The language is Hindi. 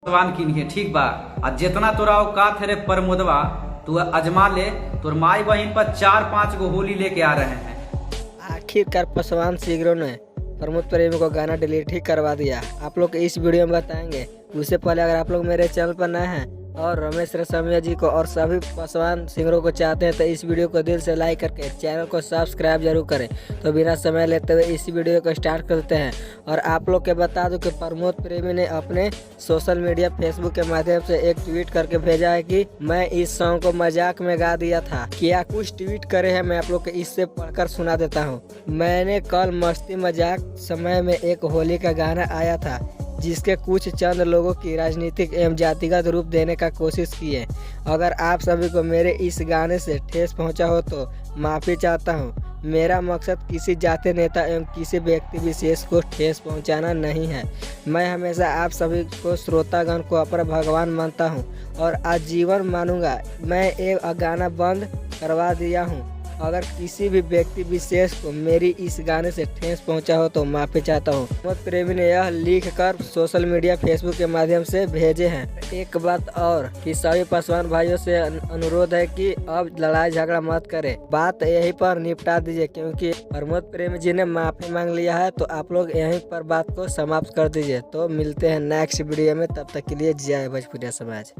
पसवान किनिए ठीक बा। आ जितना तोरा औकात है रे प्रमोदवा, तू अजमा ले। तोर माई बहन पर 4-5 गो होली लेके आ रहे हैं। आखिरकार पासवान सीगरों ने प्रमोद प्रेमी को गाना डिलीट ही करवा दिया। आप लोग इस वीडियो में बताएंगे। उससे पहले अगर आप लोग मेरे चैनल पर नए हैं और रमेश रेशमिया जी को और सभी पासवान सिंगरों को चाहते हैं तो इस वीडियो को दिल से लाइक करके चैनल को सब्सक्राइब जरूर करें। तो बिना समय लेते हुए इस वीडियो को स्टार्ट करते हैं। और आप लोग के बता दूं कि प्रमोद प्रेमी ने अपने सोशल मीडिया फेसबुक के माध्यम से एक ट्वीट करके भेजा है कि मैं इस सॉन्ग को मजाक में गा दिया था। क्या कुछ ट्वीट करे हैं, मैं आप लोग को इससे पढ़कर सुना देता हूँ। मैंने कल मस्ती मजाक समय में एक होली का गाना आया था जिसके कुछ चंद लोगों की राजनीतिक एवं जातिगत रूप देने का कोशिश की है। अगर आप सभी को मेरे इस गाने से ठेस पहुंचा हो तो माफ़ी चाहता हूं। मेरा मकसद किसी जाति नेता एवं किसी व्यक्ति विशेष को ठेस पहुंचाना नहीं है। मैं हमेशा आप सभी को श्रोतागण को अपना भगवान मानता हूं और आजीवन मानूंगा। मैं एक गाना बंद करवा दिया हूं। अगर किसी भी व्यक्ति विशेष को मेरी इस गाने से ठेस पहुंचा हो तो माफ़ी चाहता हूं। प्रमोद प्रेमी ने यह लिखकर सोशल मीडिया फेसबुक के माध्यम से भेजे हैं। एक बात और कि सभी पासवान भाइयों से अनुरोध है कि अब लड़ाई झगड़ा मत करें, बात यहीं पर निपटा दीजिए, क्योंकि प्रमोद प्रेमी जी ने माफ़ी मांग लिया है। तो आप लोग यहीं पर बात को समाप्त कर दीजिए। तो मिलते हैं नेक्स्ट वीडियो में, तब तक के लिए जय भोजपुरिया समाज।